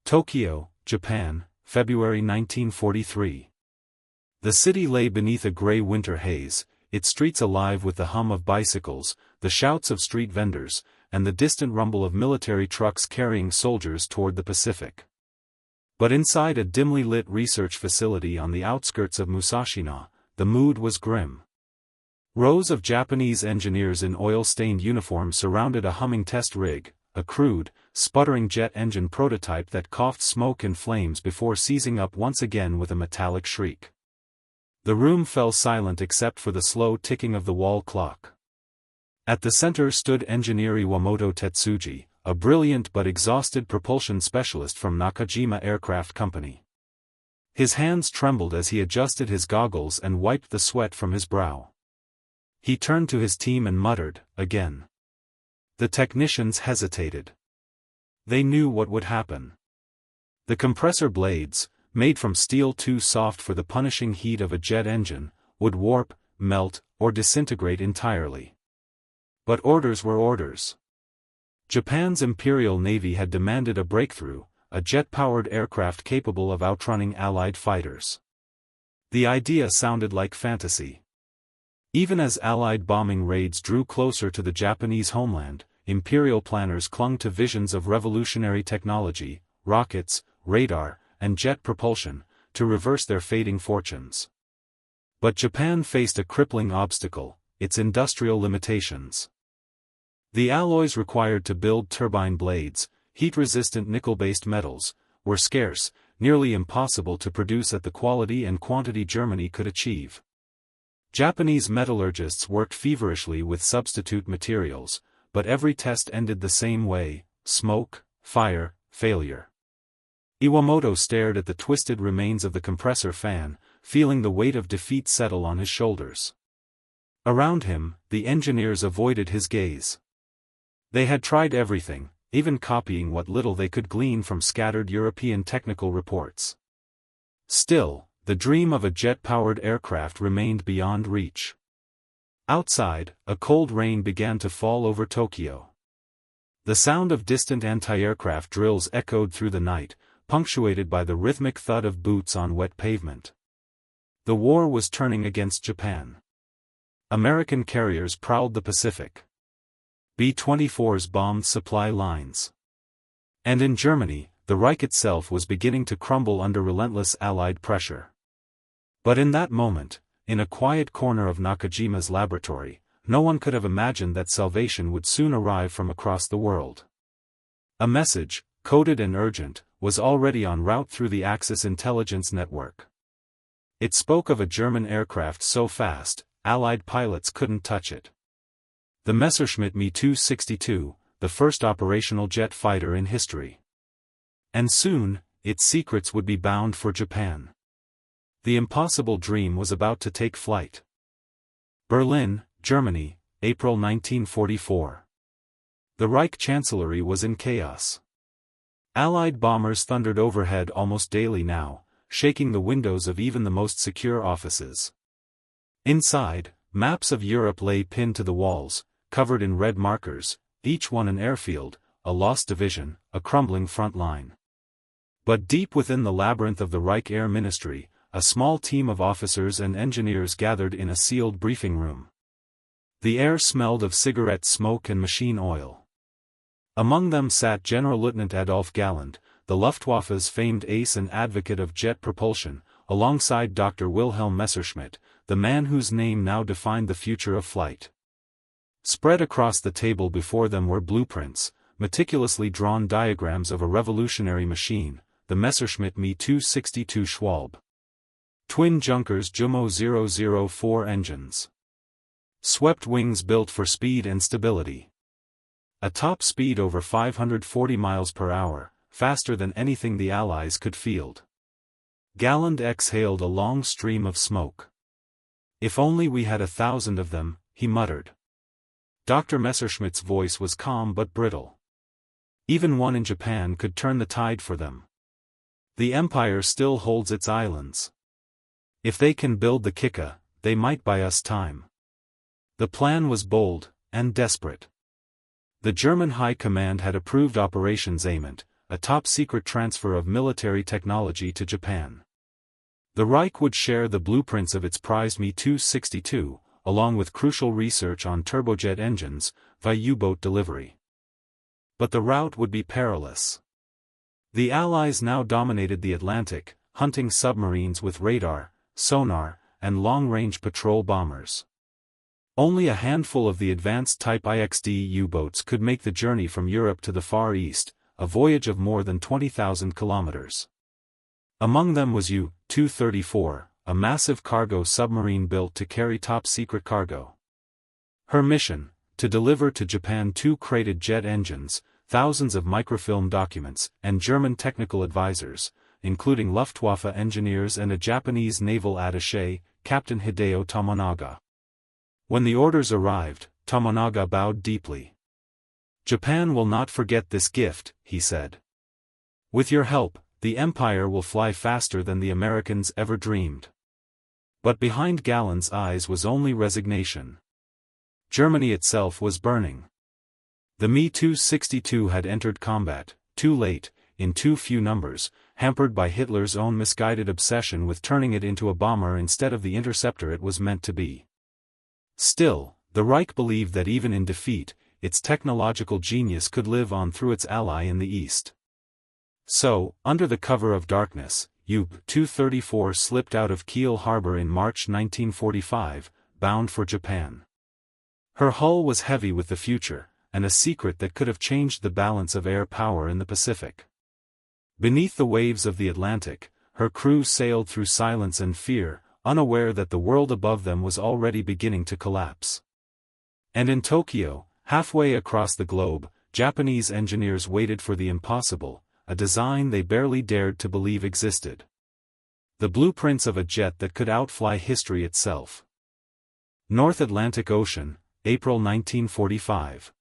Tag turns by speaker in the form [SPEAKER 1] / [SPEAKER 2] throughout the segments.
[SPEAKER 1] Tokyo, Japan, February 1943. The city lay beneath a gray winter haze, its streets alive with the hum of bicycles, the shouts of street vendors, and the distant rumble of military trucks carrying soldiers toward the Pacific. But inside a dimly lit research facility on the outskirts of Musashino, the mood was grim. Rows of Japanese engineers in oil-stained uniforms surrounded a humming test rig, a crude, sputtering jet engine prototype that coughed smoke and flames before seizing up once again with a metallic shriek. The room fell silent except for the slow ticking of the wall clock. At the center stood engineer Iwamoto Tetsuji, a brilliant but exhausted propulsion specialist from Nakajima Aircraft Company. His hands trembled as he adjusted his goggles and wiped the sweat from his brow. He turned to his team and muttered, again. The technicians hesitated. They knew what would happen. The compressor blades, made from steel too soft for the punishing heat of a jet engine, would warp, melt, or disintegrate entirely. But orders were orders. Japan's Imperial Navy had demanded a breakthrough, a jet-powered aircraft capable of outrunning Allied fighters. The idea sounded like fantasy. Even as Allied bombing raids drew closer to the Japanese homeland, Imperial planners clung to visions of revolutionary technology, rockets, radar, and jet propulsion, to reverse their fading fortunes. But Japan faced a crippling obstacle, its industrial limitations. The alloys required to build turbine blades, heat-resistant nickel-based metals, were scarce, nearly impossible to produce at the quality and quantity Germany could achieve. Japanese metallurgists worked feverishly with substitute materials, but every test ended the same way: smoke, fire, failure. Iwamoto stared at the twisted remains of the compressor fan, feeling the weight of defeat settle on his shoulders. Around him, the engineers avoided his gaze. They had tried everything, even copying what little they could glean from scattered European technical reports. Still, the dream of a jet-powered aircraft remained beyond reach. Outside, a cold rain began to fall over Tokyo. The sound of distant anti-aircraft drills echoed through the night, punctuated by the rhythmic thud of boots on wet pavement. The war was turning against Japan. American carriers prowled the Pacific. B-24s bombed supply lines. And in Germany, the Reich itself was beginning to crumble under relentless Allied pressure. But in that moment, in a quiet corner of Nakajima's laboratory, no one could have imagined that salvation would soon arrive from across the world. A message, coded and urgent, was already en route through the Axis intelligence network. It spoke of a German aircraft so fast, Allied pilots couldn't touch it. The Messerschmitt Me 262, the first operational jet fighter in history. And soon, its secrets would be bound for Japan. The impossible dream was about to take flight. Berlin, Germany, April 1944. The Reich Chancellery was in chaos. Allied bombers thundered overhead almost daily now, shaking the windows of even the most secure offices. Inside, maps of Europe lay pinned to the walls, covered in red markers, each one an airfield, a lost division, a crumbling front line. But deep within the labyrinth of the Reich Air Ministry, a small team of officers and engineers gathered in a sealed briefing room. The air smelled of cigarette smoke and machine oil. Among them sat General Lieutenant Adolf Galland, the Luftwaffe's famed ace and advocate of jet propulsion, alongside Dr. Wilhelm Messerschmitt, the man whose name now defined the future of flight. Spread across the table before them were blueprints, meticulously drawn diagrams of a revolutionary machine, the Messerschmitt Me 262 Schwalbe. Twin Junkers Jumo 004 engines. Swept wings built for speed and stability. A top speed over 540 miles per hour, faster than anything the Allies could field. Galland exhaled a long stream of smoke. If only we had 1,000 of them, he muttered. Dr. Messerschmitt's voice was calm but brittle. Even one in Japan could turn the tide for them. The empire still holds its islands. If they can build the Kikka, they might buy us time. The plan was bold, and desperate. The German High Command had approved Operation Zayment, a top-secret transfer of military technology to Japan. The Reich would share the blueprints of its prized Me-262, along with crucial research on turbojet engines, via U-boat delivery. But the route would be perilous. The Allies now dominated the Atlantic, hunting submarines with radar, sonar, and long-range patrol bombers. Only a handful of the advanced Type IXD U-boats could make the journey from Europe to the Far East, a voyage of more than 20,000 kilometers. Among them was U-234, a massive cargo submarine built to carry top-secret cargo. Her mission: to deliver to Japan 2 crated jet engines, thousands of microfilm documents, and German technical advisors, including Luftwaffe engineers and a Japanese naval attaché, Captain Hideo Tomonaga. When the orders arrived, Tomonaga bowed deeply. "Japan will not forget this gift," he said. "With your help, the Empire will fly faster than the Americans ever dreamed." But behind Gallen's eyes was only resignation. Germany itself was burning. The Me-262 had entered combat, too late, in too few numbers, hampered by Hitler's own misguided obsession with turning it into a bomber instead of the interceptor it was meant to be. Still, the Reich believed that even in defeat, its technological genius could live on through its ally in the East. So, under the cover of darkness, U-234 slipped out of Kiel Harbor in March 1945, bound for Japan. Her hull was heavy with the future, and a secret that could have changed the balance of air power in the Pacific. Beneath the waves of the Atlantic, her crew sailed through silence and fear, unaware that the world above them was already beginning to collapse. And in Tokyo, halfway across the globe, Japanese engineers waited for the impossible, a design they barely dared to believe existed. The blueprints of a jet that could outfly history itself. North Atlantic Ocean, April 1945.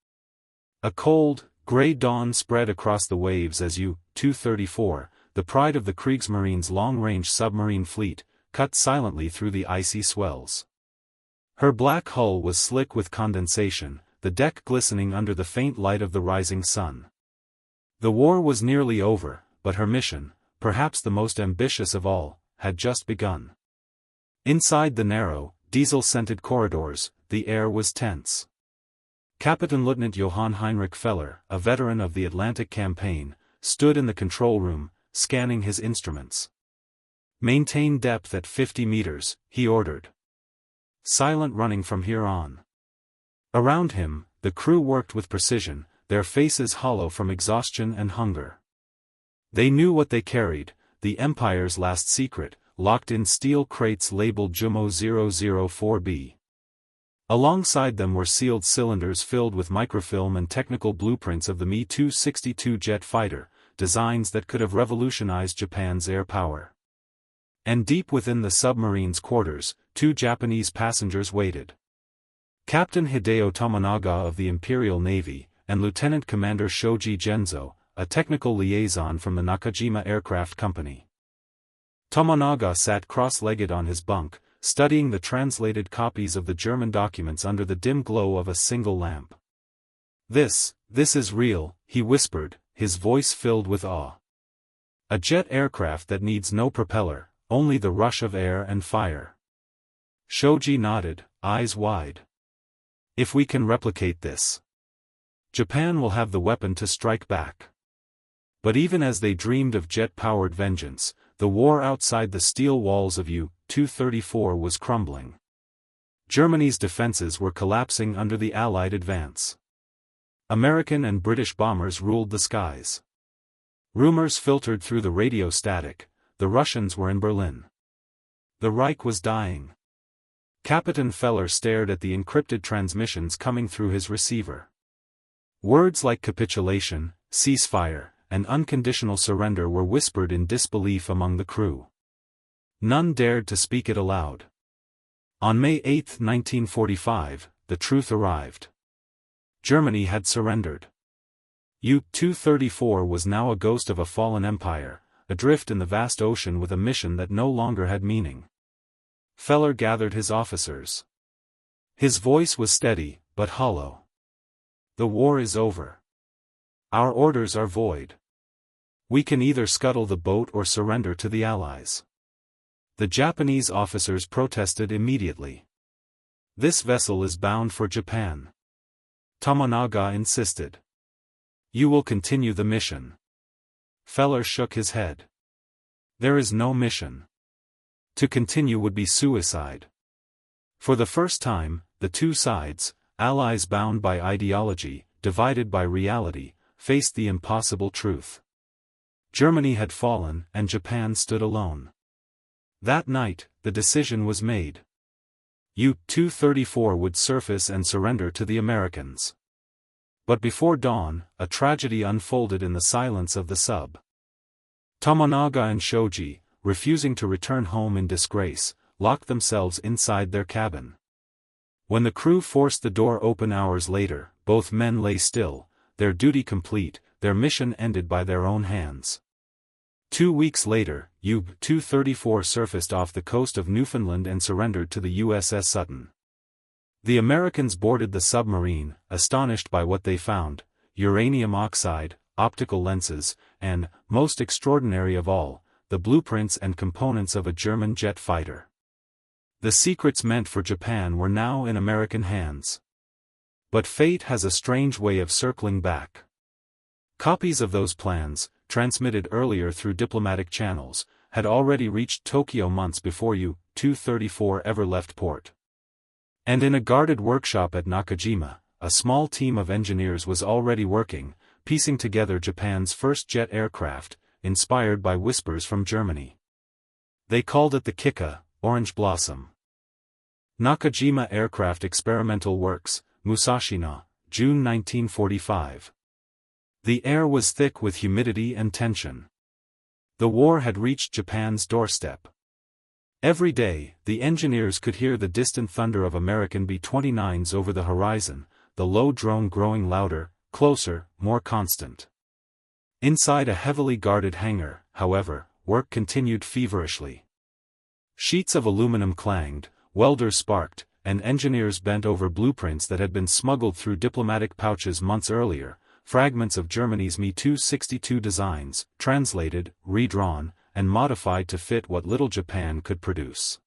[SPEAKER 1] A cold, gray dawn spread across the waves as U-234, the pride of the Kriegsmarine's long-range submarine fleet, cut silently through the icy swells. Her black hull was slick with condensation, the deck glistening under the faint light of the rising sun. The war was nearly over, but her mission, perhaps the most ambitious of all, had just begun. Inside the narrow, diesel-scented corridors, the air was tense. Kapitänleutnant Johann Heinrich Feller, a veteran of the Atlantic campaign, stood in the control room, scanning his instruments. "Maintain depth at 50 meters, he ordered. "Silent running from here on." Around him, the crew worked with precision, their faces hollow from exhaustion and hunger. They knew what they carried, the Empire's last secret, locked in steel crates labeled Jumo 004B. Alongside them were sealed cylinders filled with microfilm and technical blueprints of the Me-262 jet fighter, designs that could have revolutionized Japan's air power. And deep within the submarine's quarters, 2 Japanese passengers waited. Captain Hideo Tomonaga of the Imperial Navy, and Lieutenant Commander Shoji Genzo, a technical liaison from the Nakajima Aircraft Company. Tomonaga sat cross-legged on his bunk, studying the translated copies of the German documents under the dim glow of a single lamp. This is real," he whispered, his voice filled with awe. "A jet aircraft that needs no propeller, only the rush of air and fire." Shoji nodded, eyes wide. "If we can replicate this, Japan will have the weapon to strike back." But even as they dreamed of jet-powered vengeance, the war outside the steel walls of U-234 was crumbling. Germany's defenses were collapsing under the Allied advance. American and British bombers ruled the skies. Rumors filtered through the radio static: the Russians were in Berlin. The Reich was dying. Captain Feller stared at the encrypted transmissions coming through his receiver. Words like capitulation, ceasefire, and unconditional surrender were whispered in disbelief among the crew. None dared to speak it aloud. On May 8, 1945, the truth arrived. Germany had surrendered. U-234 was now a ghost of a fallen empire, adrift in the vast ocean with a mission that no longer had meaning. Feller gathered his officers. His voice was steady, but hollow. "The war is over. Our orders are void. We can either scuttle the boat or surrender to the Allies. The Japanese officers protested immediately. This vessel is bound for Japan. Tomonaga insisted. You will continue the mission. Feller shook his head. There is no mission. To continue would be suicide. For the first time, the two sides, allies bound by ideology, divided by reality, faced the impossible truth. Germany had fallen and Japan stood alone. That night, the decision was made. U-234 would surface and surrender to the Americans. But before dawn, a tragedy unfolded in the silence of the sub. Tomonaga and Shoji, refusing to return home in disgrace, locked themselves inside their cabin. When the crew forced the door open hours later, both men lay still, their duty complete, their mission ended by their own hands. 2 weeks later, U-234 surfaced off the coast of Newfoundland and surrendered to the USS Sutton. The Americans boarded the submarine, astonished by what they found: uranium oxide, optical lenses, and, most extraordinary of all, the blueprints and components of a German jet fighter. The secrets meant for Japan were now in American hands. But fate has a strange way of circling back. Copies of those plans, transmitted earlier through diplomatic channels, had already reached Tokyo months before U-234 ever left port. And in a guarded workshop at Nakajima, a small team of engineers was already working, piecing together Japan's first jet aircraft, inspired by whispers from Germany. They called it the Kikka, Orange Blossom. Nakajima Aircraft Experimental Works, Musashino, June 1945. The air was thick with humidity and tension. The war had reached Japan's doorstep. Every day, the engineers could hear the distant thunder of American B-29s over the horizon, the low drone growing louder, closer, more constant. Inside a heavily guarded hangar, however, work continued feverishly. Sheets of aluminum clanged, welders sparked, and engineers bent over blueprints that had been smuggled through diplomatic pouches months earlier, fragments of Germany's Me-262 designs, translated, redrawn, and modified to fit what little Japan could produce.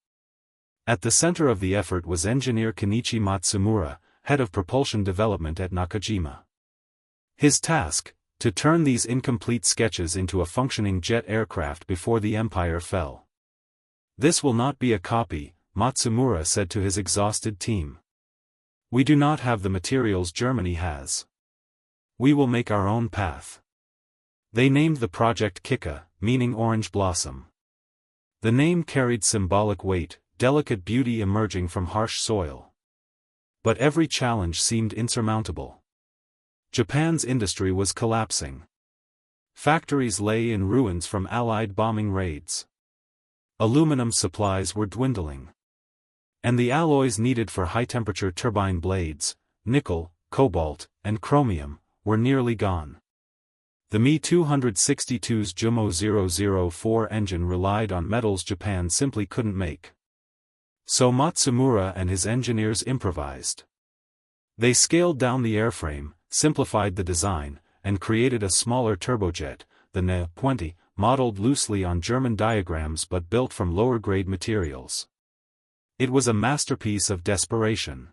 [SPEAKER 1] At the center of the effort was engineer Kenichi Matsumura, head of propulsion development at Nakajima. His task: to turn these incomplete sketches into a functioning jet aircraft before the empire fell. This will not be a copy, Matsumura said to his exhausted team. We do not have the materials Germany has. We will make our own path. They named the project Kikka, meaning orange blossom. The name carried symbolic weight, delicate beauty emerging from harsh soil. But every challenge seemed insurmountable. Japan's industry was collapsing. Factories lay in ruins from Allied bombing raids. Aluminum supplies were dwindling. And the alloys needed for high-temperature turbine blades, nickel, cobalt, and chromium, were nearly gone. The Me-262's Jumo 004 engine relied on metals Japan simply couldn't make. So Matsumura and his engineers improvised. They scaled down the airframe, simplified the design, and created a smaller turbojet, the Ne-20, modeled loosely on German diagrams but built from lower-grade materials. It was a masterpiece of desperation.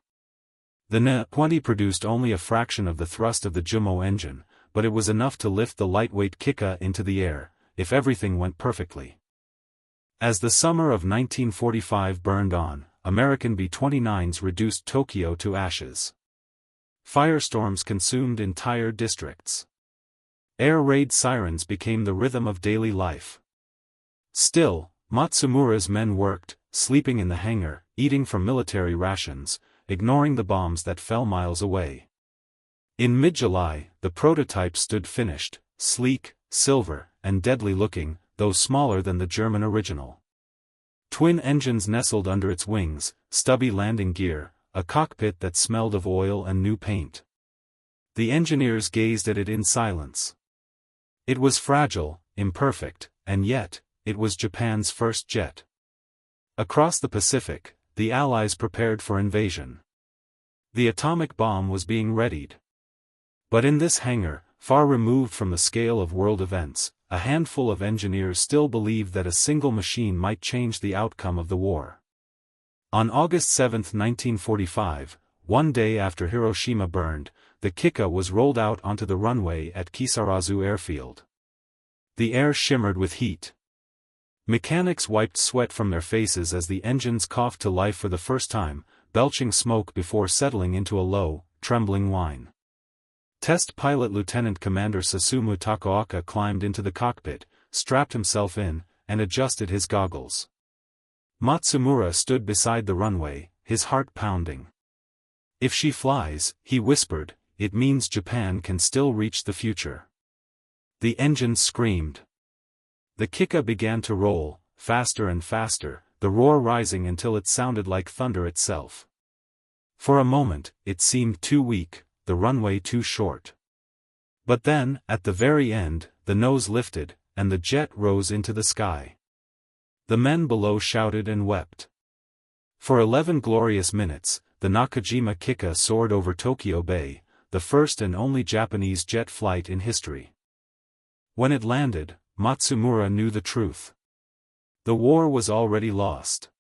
[SPEAKER 1] The Ne-20 produced only a fraction of the thrust of the Jumo engine, but it was enough to lift the lightweight Kikka into the air, if everything went perfectly. As the summer of 1945 burned on, American B-29s reduced Tokyo to ashes. Firestorms consumed entire districts. Air raid sirens became the rhythm of daily life. Still, Matsumura's men worked, sleeping in the hangar, eating from military rations, ignoring the bombs that fell miles away. In mid-July, the prototype stood finished, sleek, silver, and deadly-looking, though smaller than the German original. Twin engines nestled under its wings, stubby landing gear, a cockpit that smelled of oil and new paint. The engineers gazed at it in silence. It was fragile, imperfect, and yet, it was Japan's first jet. Across the Pacific, the Allies prepared for invasion. The atomic bomb was being readied. But in this hangar, far removed from the scale of world events, a handful of engineers still believed that a single machine might change the outcome of the war. On August 7, 1945, one day after Hiroshima burned, the Kikka was rolled out onto the runway at Kisarazu airfield. The air shimmered with heat. Mechanics wiped sweat from their faces as the engines coughed to life for the first time, belching smoke before settling into a low, trembling whine. Test pilot Lieutenant Commander Susumu Takaoka climbed into the cockpit, strapped himself in, and adjusted his goggles. Matsumura stood beside the runway, his heart pounding. "If she flies," he whispered, "it means Japan can still reach the future." The engines screamed. The Kikka began to roll, faster and faster, the roar rising until it sounded like thunder itself. For a moment, it seemed too weak, the runway too short. But then, at the very end, the nose lifted, and the jet rose into the sky. The men below shouted and wept. For 11 glorious minutes, the Nakajima Kikka soared over Tokyo Bay, the first and only Japanese jet flight in history. When it landed, Matsumura knew the truth. The war was already lost.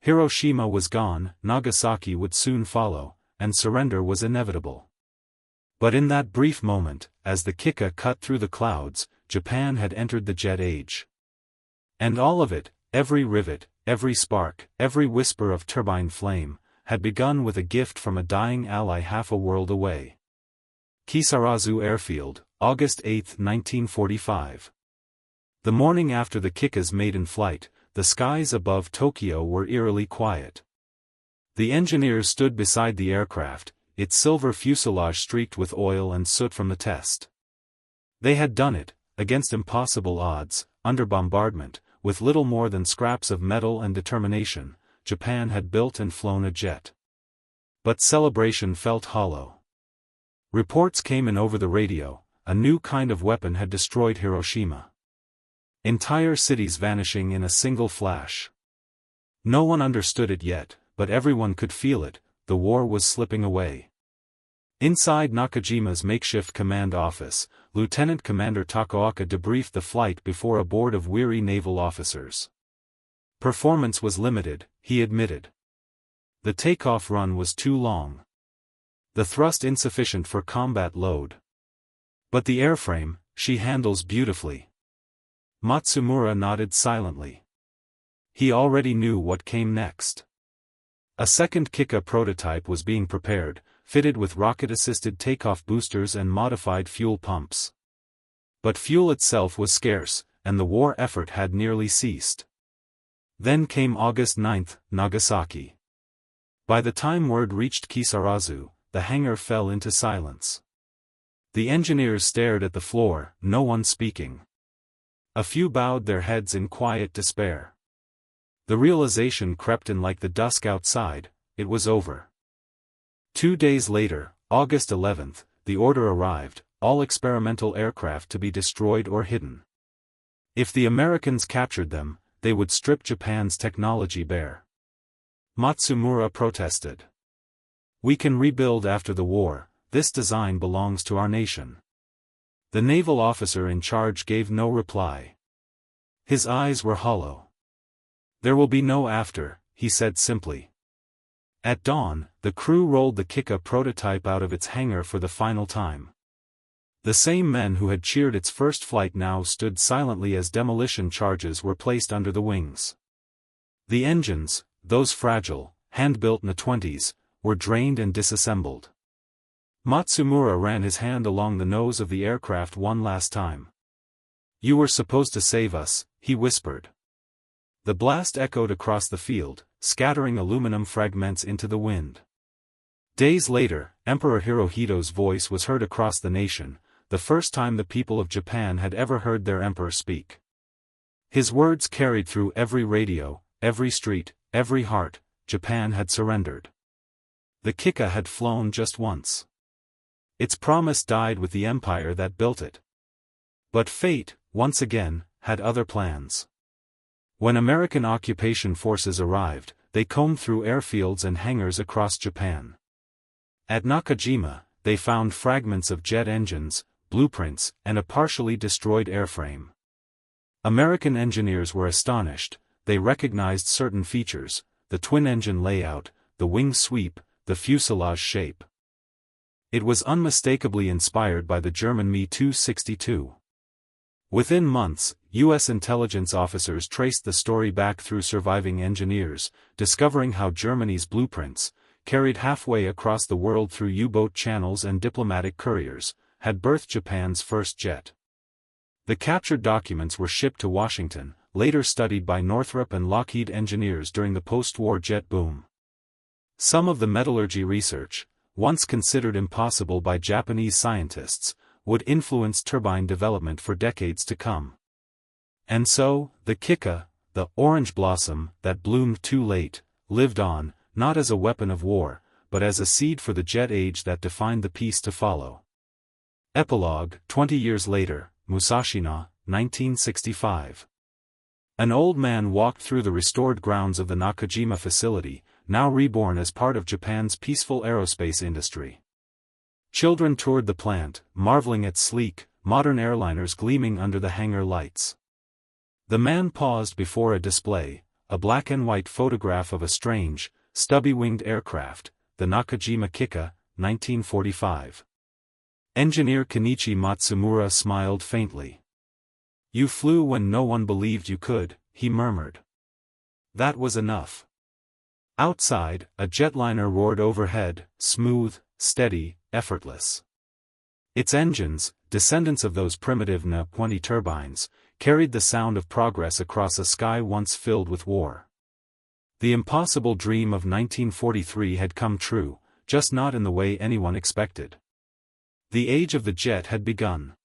[SPEAKER 1] Hiroshima was gone, Nagasaki would soon follow, and surrender was inevitable. But in that brief moment, as the Kikka cut through the clouds, Japan had entered the jet age. And all of it, every rivet, every spark, every whisper of turbine flame, had begun with a gift from a dying ally half a world away. Kisarazu Airfield, August 8, 1945. The morning after the Kikka's maiden flight, the skies above Tokyo were eerily quiet. The engineers stood beside the aircraft, its silver fuselage streaked with oil and soot from the test. They had done it, against impossible odds, under bombardment, with little more than scraps of metal and determination. Japan had built and flown a jet. But celebration felt hollow. Reports came in over the radio, a new kind of weapon had destroyed Hiroshima. Entire cities vanishing in a single flash. No one understood it yet, but everyone could feel it, the war was slipping away. Inside Nakajima's makeshift command office, Lieutenant Commander Takaoka debriefed the flight before a board of weary naval officers. Performance was limited, he admitted. The takeoff run was too long. The thrust insufficient for combat load. But the airframe, she handles beautifully. Matsumura nodded silently. He already knew what came next. A second Kikka prototype was being prepared, fitted with rocket-assisted takeoff boosters and modified fuel pumps. But fuel itself was scarce, and the war effort had nearly ceased. Then came August 9, Nagasaki. By the time word reached Kisarazu, the hangar fell into silence. The engineers stared at the floor, no one speaking. A few bowed their heads in quiet despair. The realization crept in like the dusk outside, it was over. 2 days later, August 11, the order arrived, all experimental aircraft to be destroyed or hidden. If the Americans captured them, they would strip Japan's technology bare. Matsumura protested. "We can rebuild after the war, this design belongs to our nation." The naval officer in charge gave no reply. His eyes were hollow. "There will be no after," he said simply. At dawn, the crew rolled the Kikka prototype out of its hangar for the final time. The same men who had cheered its first flight now stood silently as demolition charges were placed under the wings. The engines, those fragile, hand-built Na-20s, were drained and disassembled. Matsumura ran his hand along the nose of the aircraft one last time. "You were supposed to save us," he whispered. The blast echoed across the field, scattering aluminum fragments into the wind. Days later, Emperor Hirohito's voice was heard across the nation, the first time the people of Japan had ever heard their emperor speak. His words carried through every radio, every street, every heart. Japan had surrendered. The Kikka had flown just once. Its promise died with the empire that built it. But fate, once again, had other plans. When American occupation forces arrived, they combed through airfields and hangars across Japan. At Nakajima, they found fragments of jet engines, blueprints, and a partially destroyed airframe. American engineers were astonished. They recognized certain features: the twin-engine layout, the wing sweep, the fuselage shape. It was unmistakably inspired by the German Me-262. Within months, U.S. intelligence officers traced the story back through surviving engineers, discovering how Germany's blueprints, carried halfway across the world through U-boat channels and diplomatic couriers, had birthed Japan's first jet. The captured documents were shipped to Washington, later studied by Northrop and Lockheed engineers during the post-war jet boom. Some of the metallurgy research, once considered impossible by Japanese scientists, would influence turbine development for decades to come. And so, the Kikka, the orange blossom that bloomed too late, lived on, not as a weapon of war, but as a seed for the jet age that defined the peace to follow. Epilogue, 20 years later, Musashino, 1965. An old man walked through the restored grounds of the Nakajima facility, now reborn as part of Japan's peaceful aerospace industry. Children toured the plant, marveling at sleek, modern airliners gleaming under the hangar lights. The man paused before a display, a black and white photograph of a strange, stubby-winged aircraft, the Nakajima Kikka, 1945. Engineer Kenichi Matsumura smiled faintly. "You flew when no one believed you could," he murmured. That was enough. Outside, a jetliner roared overhead, smooth, steady, effortless. Its engines, descendants of those primitive Na-20 turbines, carried the sound of progress across a sky once filled with war. The impossible dream of 1943 had come true, just not in the way anyone expected. The age of the jet had begun.